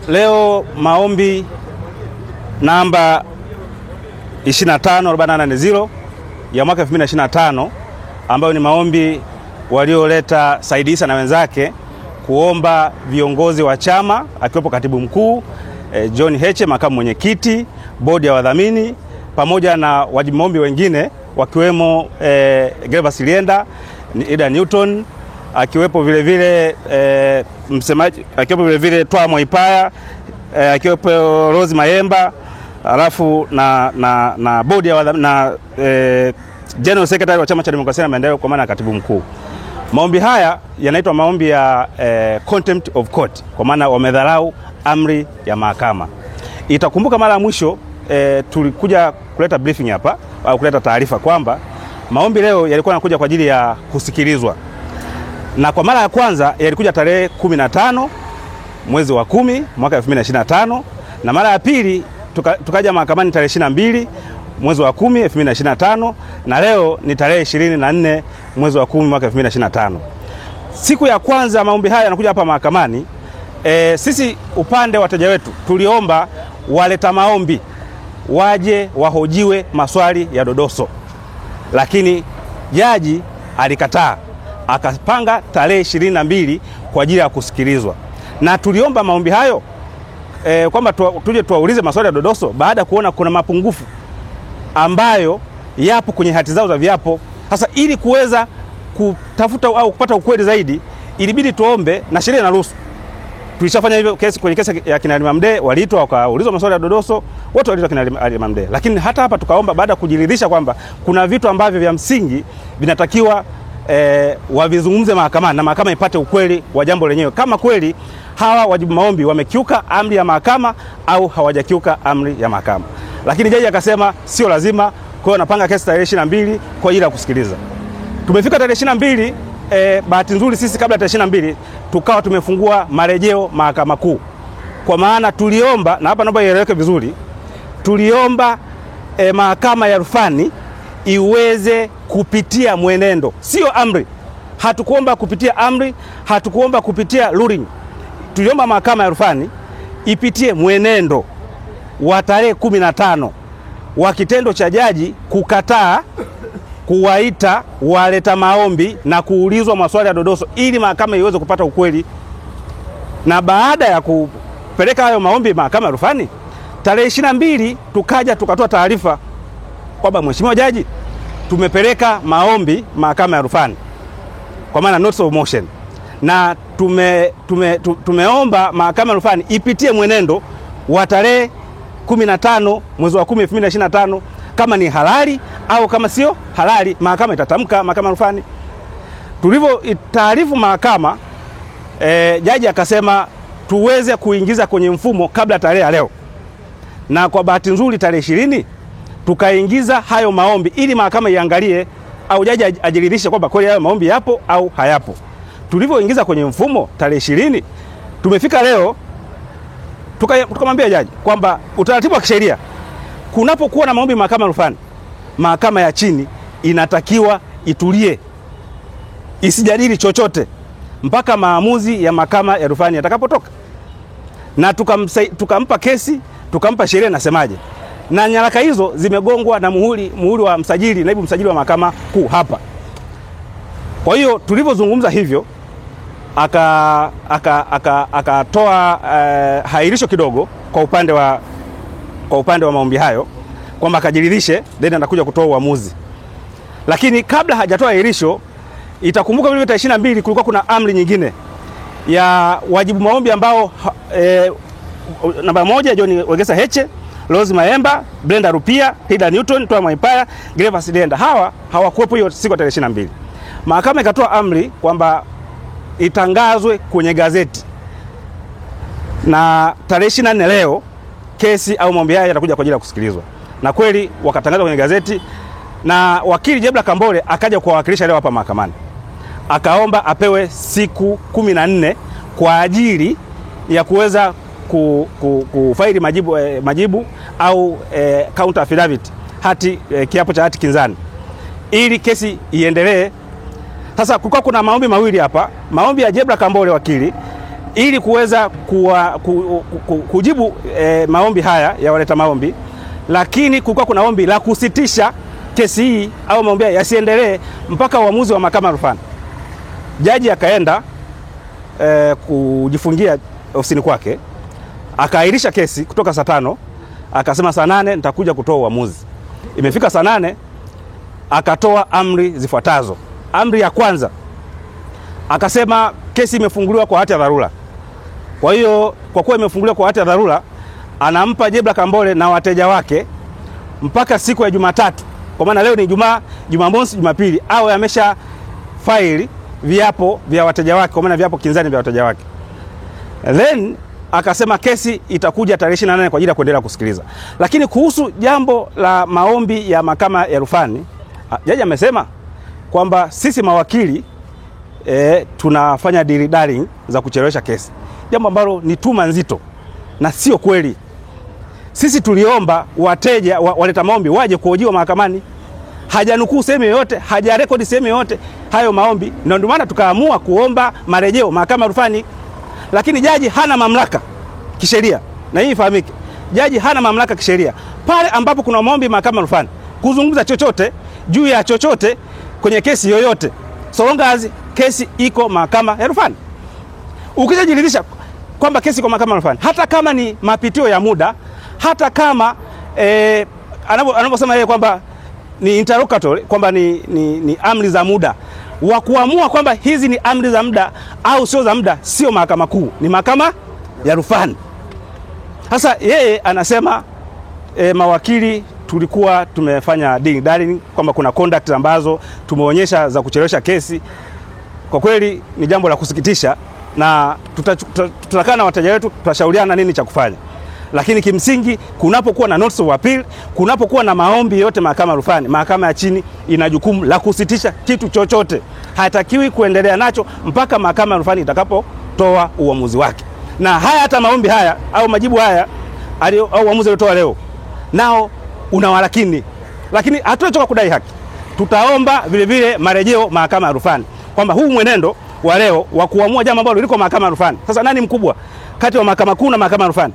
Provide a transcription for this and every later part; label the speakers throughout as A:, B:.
A: Leo maombi namba 25480 ya mwaka 2025 ambayo ni maombi walioleta Said Issa na wenzake kuomba viongozi wa chama akiwepo katibu mkuu John Heche, makamu mwenyekiti, bodi ya wadhamini pamoja na wajibu maombi wengine wakiwemo Gervas Lienda, Ida Newton, akiwepo vile vile msemaji, akiwepo vile vile Twa Moipaya, akiwepo Rose Mayemba, alafu na bodi ya wadhamini na General Secretary wa Chama cha Demokrasia na Maendeleo kwa maana katibu mkuu. Maombi haya yanaitwa maombi ya contempt of court, kwa maana wamedharau amri ya mahakama. Itakumbuka mara ya mwisho tulikuja kuleta briefing hapa au kuleta taarifa kwamba maombi leo yalikuwa yanakuja kwa ajili ya kusikilizwa. Na kwa mara ya kwanza yalikuja tarehe 15 mwezi wa 10 mwaka 2025, na mara ya pili tukaja mahakamani tarehe 22 mwezi wa 10 2025, na leo ni tarehe 24 mwezi wa 10 mwaka 2025. Siku ya kwanza maombi haya yanakuja hapa mahakamani, sisi upande wa wateja wetu tuliomba waleta maombi waje wahojiwe maswali ya dodoso, lakini jaji alikataa, akapanga tarehe 22 kwa ajili ya kusikilizwa. Na tuliomba maombi hayo kwamba tuje tuwaulize maswali ya dodoso baada ya kuona kuna mapungufu ambayo yapo kwenye hati zao za viapo. Sasa ili kuweza kutafuta au kupata ukweli zaidi, ilibidi tuombe, na sheria inaruhusu. Tulishafanya hivyo kwenye kesi ya kina Halima Mdee, waliitwa wakaulizwa maswali ya dodoso, wote waliitwa kina Halima Mdee. Lakini hata hapa tukaomba baada ya kujiridhisha kwamba kuna vitu ambavyo vya msingi vinatakiwa wavizungumze mahakamani na mahakama ipate ukweli wa jambo lenyewe, kama kweli hawa wajibu maombi wamekiuka amri ya mahakama au hawajakiuka amri ya mahakama. Lakini jaji akasema sio lazima, kwa hiyo napanga kesi tarehe 22 kwa ajili ya kusikiliza. Tumefika tarehe 22, bahati nzuri sisi kabla tarehe 22 tukawa tumefungua marejeo mahakama kuu. Kwa maana tuliomba, na hapa naomba ieleweke vizuri, tuliomba mahakama ya rufani iweze kupitia mwenendo, sio amri. Hatukuomba kupitia amri, hatukuomba kupitia ruling. Tuliomba mahakama ya rufani ipitie mwenendo wa tarehe 15 wa kitendo cha jaji kukataa kuwaita waleta maombi na kuulizwa maswali ya dodoso ili mahakama iweze kupata ukweli. Na baada ya kupeleka hayo maombi mahakama ya rufani, tarehe 22 tukaja tukatoa taarifa kwamba mheshimiwa jaji, tumepeleka maombi mahakama ya rufani kwa maana notice of motion, na tumeomba mahakama ya rufani ipitie mwenendo wa tarehe 15 mwezi wa 10 2025 kama ni halali au kama sio halali mahakama itatamka, mahakama ya rufani. Tulivyo taarifu mahakama, jaji akasema tuweze kuingiza kwenye mfumo kabla tarehe ya leo, na kwa bahati nzuri tarehe 20 tukaingiza hayo maombi ili mahakama iangalie au jaji ajiridhishe kwamba kweli hayo maombi yapo au hayapo. Tulivyoingiza kwenye mfumo tarehe 20, tumefika leo tukamwambia jaji kwamba utaratibu wa kisheria, kunapokuwa na maombi mahakama rufani, mahakama ya chini inatakiwa itulie, isijadili chochote mpaka maamuzi ya mahakama ya rufani yatakapotoka. Na tukampa kesi, tukampa sheria nasemaje, na nyaraka hizo zimegongwa na muhuri wa msajili, naibu msajili wa mahakama kuu hapa. Kwa hiyo tulivyozungumza hivyo, akatoa hairisho kidogo kwa upande wa maombi hayo kwamba akajiridhishe, then anakuja kutoa uamuzi. Lakini kabla hajatoa hairisho, itakumbuka vile tarehe 22 kulikuwa kuna amri nyingine ya wajibu maombi ambao namba 1 John Wegesa Heche, Rose Mayemba, Brenda Rupia, Ida Newton, Twa Moipaya, Gervas Lienda. Hawakuwepo hiyo siku tarehe 22. Mahakama ikatoa amri kwamba itangazwe kwenye gazeti, na tarehe 24 leo kesi au maombi haya yatakuja kwa ajili ya kusikilizwa. Na kweli wakatangaza kwenye gazeti, na wakili Jebla Kambole akaja kuwakilisha leo hapa mahakamani, akaomba apewe siku 14 kwa ajili ya kuweza kufaili majibu au counter affidavit, hati kiapo cha hati kinzani, ili kesi iendelee. Sasa kulikuwa kuna maombi mawili hapa, maombi ya Jebla Kambole wakili ili kuweza kujibu maombi haya ya waleta maombi, lakini kulikuwa kuna ombi la kusitisha kesi hii au maombi yasiendelee mpaka uamuzi wa mahakama ya rufani. Jaji akaenda kujifungia ofisini kwake, akaahirisha kesi kutoka saa 5, akasema saa 8 nitakuja kutoa uamuzi. Imefika saa 8, akatoa amri zifuatazo. Amri ya kwanza, akasema kesi imefunguliwa kwa hati ya dharura. Kwa hiyo kwa kuwa imefunguliwa kwa hati ya dharura, anampa Jebla Kambole na wateja wake mpaka siku ya Jumatatu, kwa maana leo ni Ijumaa, Jumamosi, Jumapili, au amesha faili viapo vya wateja wake, kwa maana viapo kinzani vya wateja wake. Then akasema kesi itakuja tarehe 28 kwa ajili ya kuendelea kusikiliza. Lakini kuhusu jambo la maombi ya mahakama ya rufani, jaji amesema kwamba sisi mawakili tunafanya dilly-dallying za kuchelewesha kesi, jambo ambalo ni tuma nzito na sio kweli. Sisi tuliomba wateja waleta maombi waje kuhojiwa mahakamani. Hajanukuu sehemu yoyote, hajarekodi sehemu yoyote hayo maombi, na ndio maana tukaamua kuomba marejeo mahakama ya rufani. Lakini jaji hana mamlaka kisheria, na hii ifahamike. Jaji hana mamlaka kisheria pale ambapo kuna maombi mahakama ya rufani kuzungumza chochote juu ya chochote kwenye kesi yoyote, so long as kesi iko mahakama ya rufani. Ukijiridhisha kwamba kesi iko mahakama ya rufani, hata kama ni mapitio ya muda, hata kama anavyosema yeye kwamba ni interlocutory, kwamba ni amri za muda, wa kuamua kwamba hizi ni amri za muda au sio za muda, sio mahakama kuu, ni mahakama ya rufani. Sasa yeye anasema mawakili tulikuwa tumefanya dilly-dallying, kwamba kuna conduct ambazo tumeonyesha za kuchelewesha kesi. Kwa kweli ni jambo la kusikitisha, na tutakaa na wateja wetu, tutashauriana nini cha kufanya. Lakini kimsingi kunapokuwa na notice of appeal, kunapokuwa na maombi yote mahakama ya rufani, mahakama ya chini ina jukumu la kusitisha kitu chochote. Hatakiwi kuendelea nacho mpaka mahakama ya rufani itakapotoa uamuzi wake. Na haya hata maombi haya au majibu haya au uamuzi uliotoa leo nao unawalakini, lakini hatuachoka kudai haki. Tutaomba vile vile marejeo mahakama ya rufani, kwamba huu mwenendo wa leo wa kuamua jambo ambalo liko mahakama ya rufani. Sasa nani mkubwa kati ya mahakama kuu na mahakama ya rufani?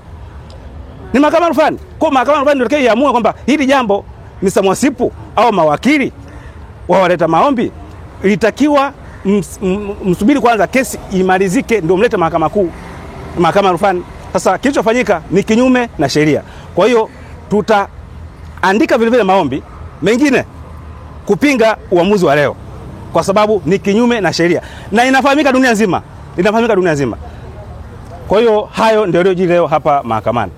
A: Ni mahakama ya rufani. Kwa mahakama ya rufani ndio iamue kwamba hili jambo ni samwasipu au mawakili wa waleta maombi ilitakiwa msubiri kwanza kesi imalizike ndio mlete mahakama kuu, mahakama ya rufani. Sasa kilichofanyika ni kinyume na sheria. Kwa hiyo tutaandika vile vile maombi mengine kupinga uamuzi wa leo, kwa sababu ni kinyume na sheria na inafahamika dunia nzima, Kwa hiyo hayo ndio yaliyojiri leo hapa mahakamani.